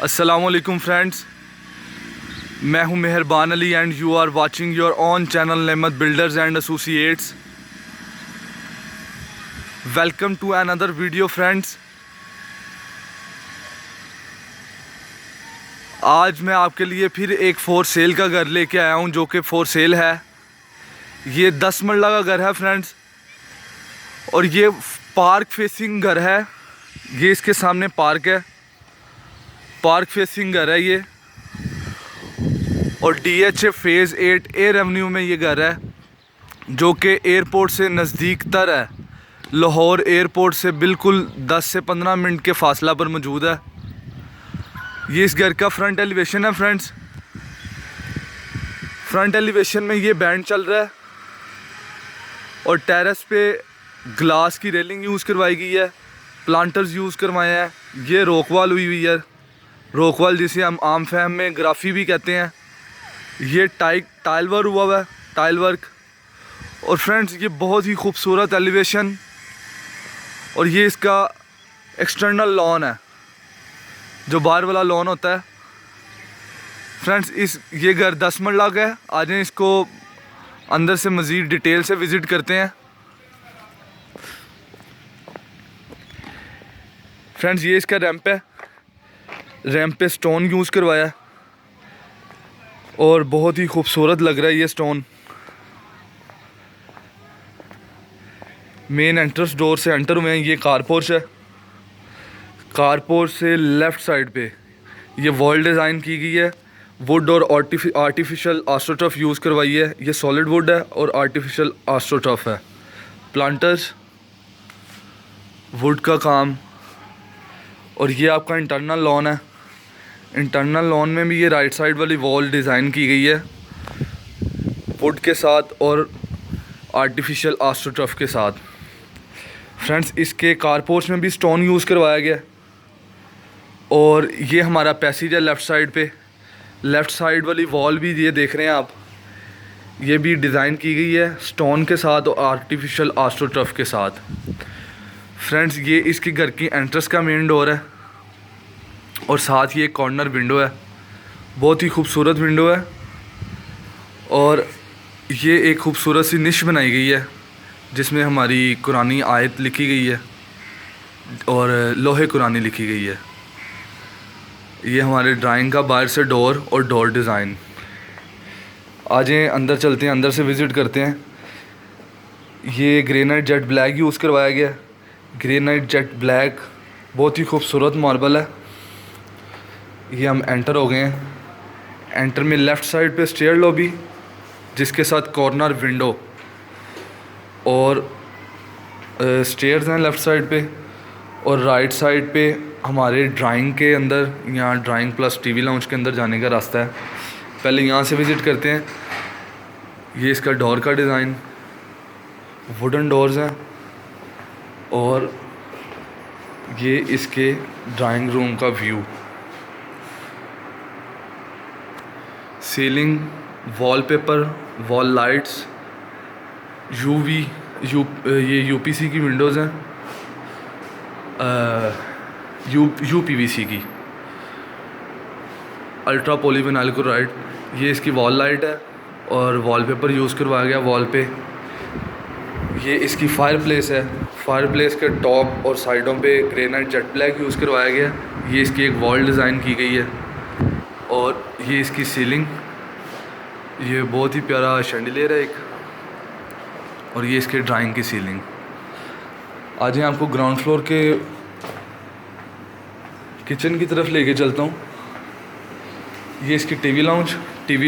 अस्सलामुअलैकुम फ्रेंड्स, मैं हूं Mehrban Ali and you are watching your own channel Nemat builders and associates. Welcome to another video friends. आज मैं आपके लिए फिर एक फॉर सेल का घर लेके आया हूं जो कि फॉर सेल है। ये 10 मरला का घर है फ्रेंड्स, और ये पार्क फेसिंग घर है। ये इसके सामने पार्क है, पार्क फेसिंग घर है ये, और DH फेज़ 8 एयर एवेन्यू में ये घर है जो कि एयरपोर्ट से नज़दीक तर है। लाहौर एयरपोर्ट से बिल्कुल 10 से 15 मिनट के फासला पर मौजूद है। ये इस घर का फ्रंट एलिवेशन है फ्रेंड्स। फ्रंट एलिवेशन में ये बैंड चल रहा है और टेरेस पे ग्लास की रेलिंग यूज़ करवाई गई है, प्लांटर्स यूज़ करवाए हैं। ये रोकवाल हुई हुई है, रोकवाल जिसे हम आम फहम में ग्राफी भी कहते हैं। ये टाइल वर्क हुआ है, टाइल वर्क। और फ्रेंड्स ये बहुत ही खूबसूरत एलिवेशन, और ये इसका एक्सटर्नल लॉन है, जो बाहर वाला लॉन होता है फ्रेंड्स। ये घर 10 मरला का है। आज इसको अंदर से मज़ीद डिटेल से विज़िट करते हैं फ्रेंड्स। ये इसका रैंप है, रैंप पे स्टोन यूज़ करवाया है और बहुत ही खूबसूरत लग रहा है ये स्टोन। मेन एंट्रेंस डोर से एंटर हुए हैं। ये कारपोर्च है। कारपोर्च से लेफ़्ट साइड पे ये वॉल डिज़ाइन की गई है। वुड और आर्टिफिशियल आस्ट्रोटर्फ यूज़ करवाई है। ये सॉलिड वुड है और आर्टिफिशियल आस्ट्रोटर्फ है। प्लांटर्स, वुड का काम, और ये आपका इंटरनल लॉन है। इंटरनल लॉन में भी ये राइट साइड वाली वॉल डिज़ाइन की गई है वुड के साथ और आर्टिफिशियल आस्ट्रोटर्फ के साथ। फ्रेंड्स इसके कारपोर्च में भी स्टोन यूज़ करवाया गया है। और ये हमारा पैसेज है लेफ़्ट साइड पे। लेफ़्ट साइड वाली वॉल भी ये देख रहे हैं आप, ये भी डिज़ाइन की गई है स्टोन के साथ और आर्टिफिशियल आस्ट्रोटर्फ के साथ। फ्रेंड्स ये इसके घर की एंट्रेंस का मेन डोर है, और साथ ही एक कॉर्नर विंडो है। बहुत ही खूबसूरत विंडो है, और ये एक खूबसूरत सी निश बनाई गई है जिसमें हमारी कुरानी आयत लिखी गई है और लोहे कुरानी लिखी गई है। ये हमारे ड्राइंग का बाहर से डोर और डोर डिज़ाइन। आज अंदर चलते हैं, अंदर से विज़िट करते हैं। ये ग्रेनाइट जेट ब्लैक यूज़ करवाया गया है। ग्रेनाइट जेट ब्लैक बहुत ही खूबसूरत मार्बल है। ये हम एंटर हो गए हैं। एंटर में लेफ़्ट साइड पे स्टेयर लॉबी जिसके साथ कॉर्नर विंडो और स्टेयर्स हैं लेफ़्ट साइड पे, और राइट साइड पे हमारे ड्राइंग के अंदर, यहाँ ड्राइंग प्लस टीवी लाउंज के अंदर जाने का रास्ता है। पहले यहाँ से विज़िट करते हैं। ये इसका डोर का डिज़ाइन, वुडन डोर्स हैं, और ये इसके ड्राइंग रूम का view. Ceiling, wallpaper, wall lights, ये UPC की विंडोज़ हैं, UPVC की, अल्ट्रा पॉलीविनाइल क्लोराइड। ये इसकी वॉल लाइट है और वॉलपेपर यूज़ करवाया गया वॉल पे। ये इसकी फायर प्लेस है। फायर प्लेस के टॉप और साइडों पे ग्रेनाइट जेट ब्लैक यूज़ करवाया गया। ये इसकी एक वॉल डिज़ाइन की गई है, और ये इसकी सीलिंग, ये बहुत ही प्यारा शैंडिलियर है एक, और ये इसके ड्राइंग की सीलिंग। आज मैं आपको ग्राउंड फ्लोर के किचन की तरफ लेके चलता हूँ। ये इसकी टीवी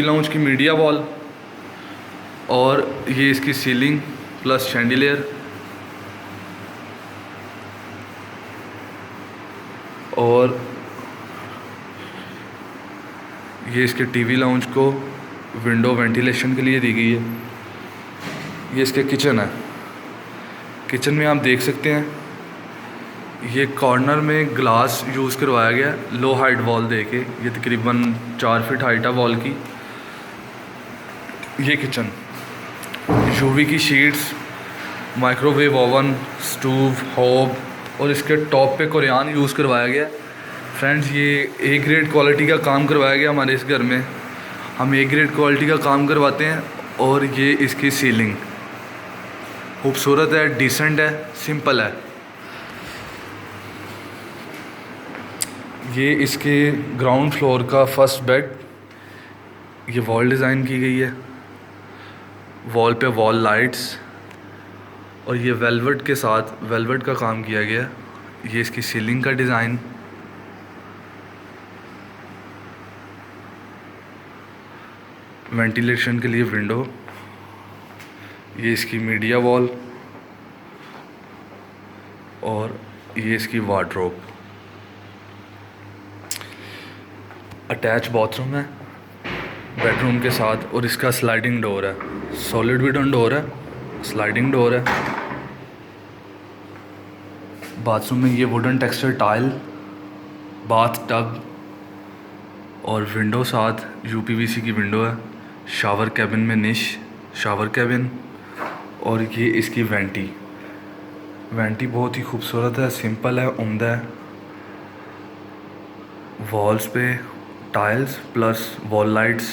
लाउंज की मीडिया वॉल, और ये इसकी सीलिंग प्लस शैंडिलियर, और ये इसके टीवी लाउंज को विंडो वेंटिलेशन के लिए दी गई है। ये इसके किचन है। किचन में आप देख सकते हैं ये कॉर्नर में ग्लास यूज़ करवाया गया है, लो हाइट वॉल दे के। ये तकरीबन 4 फीट हाइट है वॉल की। ये किचन, UV की sheets, microwave oven, stove, hob, और इसके टॉप पे कुरान यूज़ करवाया गया। फ्रेंड्स ये ए ग्रेड क्वालिटी का काम करवाया गया हमारे इस घर में। हम ए ग्रेड क्वालिटी का काम करवाते हैं। और ये इसकी सीलिंग खूबसूरत है, डिसेंट है, सिंपल है। ये इसके ग्राउंड फ्लोर का फर्स्ट बेड, ये वॉल डिज़ाइन की गई है, वॉल पे वॉल लाइट्स, और ये वेलवेट के साथ वेलवेट का काम किया गया है। ये इसकी सीलिंग का डिज़ाइन, वेंटिलेशन के लिए विंडो, ये इसकी मीडिया वॉल, और ये इसकी वार्डरोब। अटैच बाथरूम है बेडरूम के साथ, और इसका स्लाइडिंग डोर है, सॉलिड वुडन डोर है, स्लाइडिंग डोर है। बाथरूम में ये wooden texture tile, bath tub और विंडो साथ यूपीवीसी की विंडो है। शावर कैबिन में निश शावर कैबिन, और ये इसकी वेंटी बहुत ही खूबसूरत है, सिंपल है, उम्दा है। वॉल्स पे टाइल्स प्लस वॉल लाइट्स,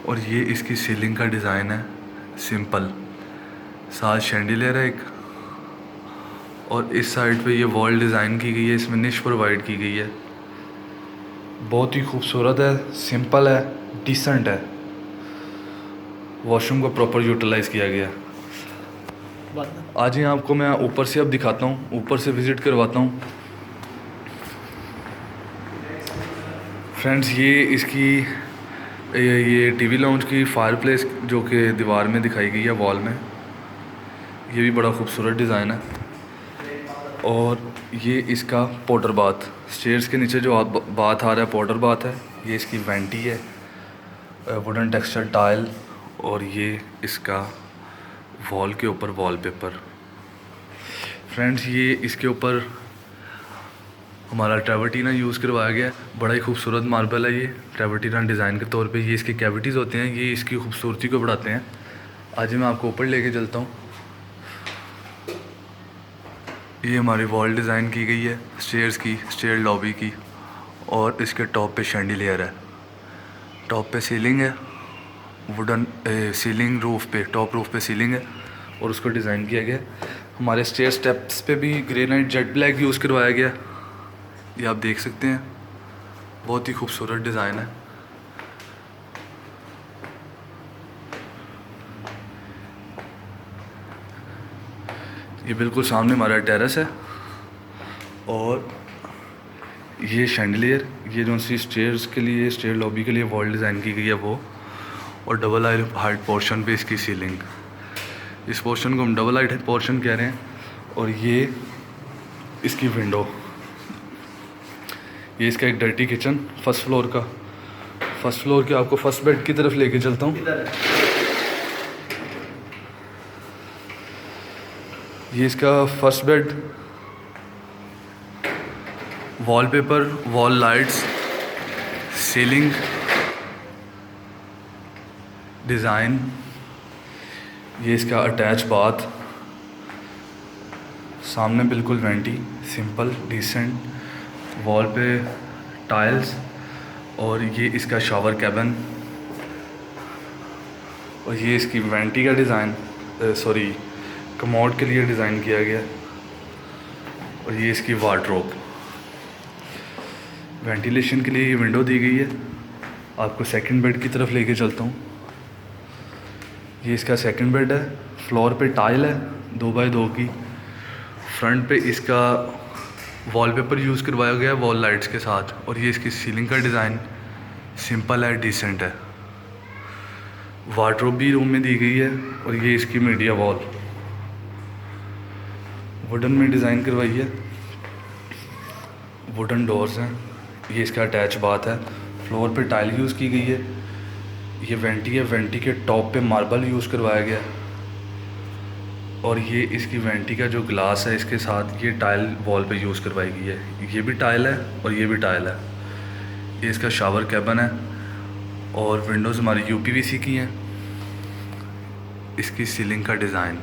और ये इसकी सीलिंग का डिज़ाइन है, सिंपल, साथ शैंडिलियर है एक। और इस साइड पे ये वॉल डिज़ाइन की गई है, इसमें निश प्रोवाइड की गई है। बहुत ही खूबसूरत है, सिंपल है, डिसेंट है। वॉशरूम को प्रॉपर यूटिलाइज़ किया गया। आज ही आपको मैं ऊपर से अब दिखाता हूँ, ऊपर से विज़िट करवाता हूँ। फ्रेंड्स ये इसकी ये टीवी लाउंज की फायर प्लेस जो कि दीवार में दिखाई गई है, वॉल में, ये भी बड़ा खूबसूरत डिज़ाइन है। और ये इसका पाउडर बाथ, स्टेयर्स के नीचे जो बाथ आ रहा है पाउडर बाथ है। ये इसकी वेंटी है, वुडन टेक्सचर टाइल, और ये इसका वॉल के ऊपर वॉलपेपर। फ्रेंड्स ये इसके ऊपर हमारा ट्रेवर्टीना यूज़ करवाया गया है। बड़ा ही खूबसूरत मार्बल है ये, ट्रेवर्टीना डिज़ाइन के तौर पे। ये इसके कैविटीज़ होते हैं, ये इसकी खूबसूरती को बढ़ाते हैं। आज मैं आपको ऊपर लेके चलता हूँ। ये हमारी वॉल डिज़ाइन की गई है, स्टेयर्स की, स्टेयर लॉबी की, और इसके टॉप पे शैंडिलियर है, टॉप पे सीलिंग है, वुडन सीलिंग रूफ पे, टॉप रूफ पे सीलिंग है, और उसको डिज़ाइन किया गया। हमारे स्टेयर स्टेप्स पे भी ग्रेनाइट जेट ब्लैक यूज़ करवाया गया, ये आप देख सकते हैं। बहुत ही खूबसूरत डिज़ाइन है। ये बिल्कुल सामने हमारा टेरेस है, और ये शैंडिलियर, ये जो सी स्टेयर्स के लिए, स्टेयर लॉबी के लिए वॉल डिज़ाइन की गई है वो, और डबल हाइट पोर्शन पे इसकी सीलिंग। इस पोर्शन को हम डबल हाइट पोर्शन कह रहे हैं। और ये इसकी विंडो, ये इसका एक डर्टी किचन फर्स्ट फ्लोर का। फर्स्ट फ्लोर के आपको फर्स्ट बेड की तरफ लेके चलता हूँ। ये इसका first bed, wallpaper, wall lights, ceiling design, ये इसका अटैच बाथ, सामने बिल्कुल वेंटी, सिंपल डिसेंट, वॉल पे टाइल्स, और ये इसका शावर कैबिन, और ये इसकी वेंटी का डिज़ाइन, सॉरी कमोड के लिए डिज़ाइन किया गया, और ये इसकी वार्डरोब। वेंटिलेशन के लिए ये विंडो दी गई है। आपको सेकंड बेड की तरफ लेके चलता हूँ। ये इसका सेकंड बेड है, फ्लोर पे टाइल है 2x2 की। फ्रंट पे इसका वॉलपेपर यूज़ करवाया गया है वॉल लाइट्स के साथ, और ये इसकी सीलिंग का डिज़ाइन सिंपल है, डिसेंट है। वार्डरोब भी रूम में दी गई है, और ये इसकी मीडिया वॉल वुडन में डिज़ाइन करवाई है, वुडन डोर्स हैं। ये इसका अटैच बाथ है, फ्लोर पे टाइल यूज़ की गई है। ये वेंटी है, वेंटी के टॉप पे मार्बल यूज़ करवाया गया, और ये इसकी वेंटी का जो ग्लास है इसके साथ ये टाइल वॉल पे यूज़ करवाई गई है। ये भी टाइल है और ये भी टाइल है। ये इसका शावर कैबिन है, और विंडोज़ हमारी यूपीवीसी की हैं। इसकी सीलिंग का डिज़ाइन,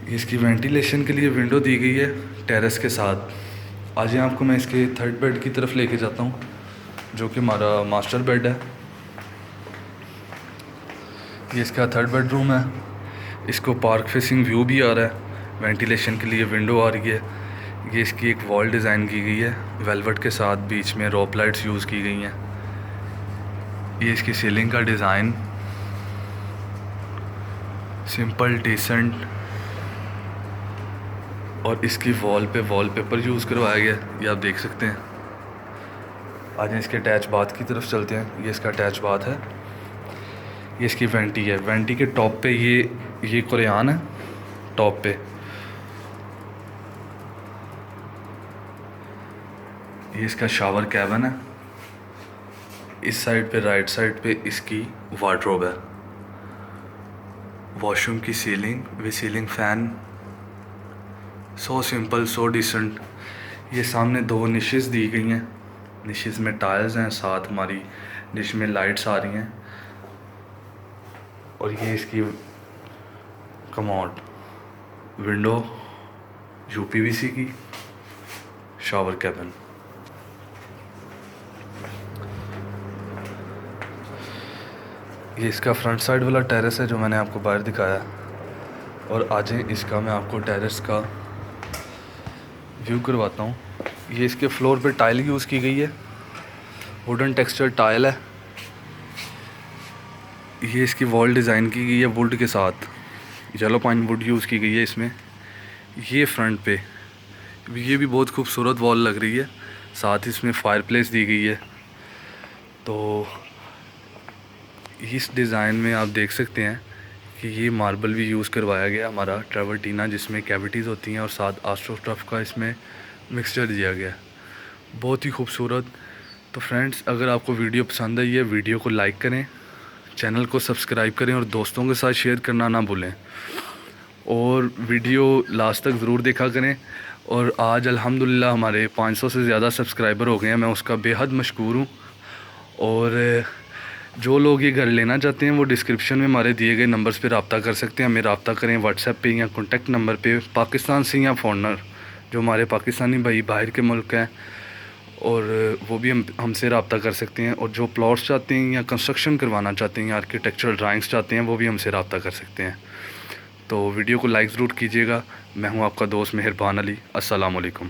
इसकी वेंटिलेशन के लिए विंडो दी गई है टेरेस के साथ। आज यहाँ आपको मैं इसके थर्ड बेड की तरफ लेके जाता हूँ, जो कि हमारा मास्टर बेड है। ये इसका थर्ड बेडरूम है। इसको पार्क फेसिंग व्यू भी आ रहा है, वेंटिलेशन के लिए विंडो आ रही है। ये इसकी एक वॉल डिज़ाइन की गई है वेलवेट के साथ, बीच में रॉप लाइट्स यूज़ की गई हैं। ये इसकी सीलिंग का डिज़ाइन सिंपल डिसेंट, और इसकी वॉल पे वॉलपेपर यूज़ करवाया गया, ये आप देख सकते हैं। आज इसके अटैच बाथ की तरफ चलते हैं। ये इसका अटैच बाथ है। ये इसकी वेंटी है। वेंटी के टॉप पे ये कुरान है टॉप पे। ये इसका शावर कैबिन है। इस साइड पे राइट साइड पे इसकी वार्डरोब है। वॉशरूम की ceiling with ceiling fan, so simple so decent. ये सामने 2 निशेस दी गई हैं। निशेस में टाइल्स हैं, साथ हमारी डिश में लाइट्स आ रही हैं। और ये इसकी कमोड, विंडो यूपीवीसी की, शावर कैबिन। ये इसका फ्रंट साइड वाला टेरेस है जो मैंने आपको बाहर दिखाया। और आज इसका मैं आपको टेरेस का व्यू करवाता हूँ। ये इसके फ्लोर पे टाइल यूज़ की गई है, वुडन टेक्सचर टाइल है। ये इसकी वॉल डिज़ाइन की गई है वुड के साथ, येलो पाइन वुड यूज़ की गई है इसमें। ये फ्रंट पे ये भी बहुत खूबसूरत वॉल लग रही है, साथ ही इसमें फायरप्लेस दी गई है। तो इस डिज़ाइन में आप देख सकते हैं कि ये मार्बल भी यूज़ करवाया गया हमारा ट्रेवर्टीना, जिसमें कैविटीज़ होती हैं, और साथ आस्ट्रोटफ का इसमें मिक्सचर दिया गया, बहुत ही खूबसूरत। तो फ्रेंड्स, अगर आपको वीडियो पसंद आई है, वीडियो को लाइक करें, चैनल को सब्सक्राइब करें और दोस्तों के साथ शेयर करना ना भूलें। और वीडियो लास्ट तक ज़रूर देखा करें। और आज अल्हम्दुलिल्लाह हमारे 500 से ज़्यादा सब्सक्राइबर हो गए हैं, मैं उसका बेहद मशकूर हूँ। और जो लोग ये घर लेना चाहते हैं वो डिस्क्रिप्शन में हमारे दिए गए नंबर्स पे रब्ता कर सकते हैं। हमें रब्ता करें व्हाट्सएप पे या कॉन्टैक्ट नंबर पे। पाकिस्तान से या फॉरनर, जो हमारे पाकिस्तानी भाई बाहर के मुल्क हैं, और वो भी हमसे रब्ता कर सकते हैं। और जो प्लॉट्स चाहते हैं या कंस्ट्रक्शन करवाना चाहते हैं या आर्किटेक्चरल ड्राइंग्स चाहते हैं, वो भी हमसे रब्ता कर सकते हैं। तो वीडियो को लाइक ज़रूर कीजिएगा। मैं हूँ आपका दोस्त मेहरबान अली। अस्सलाम वालेकुम।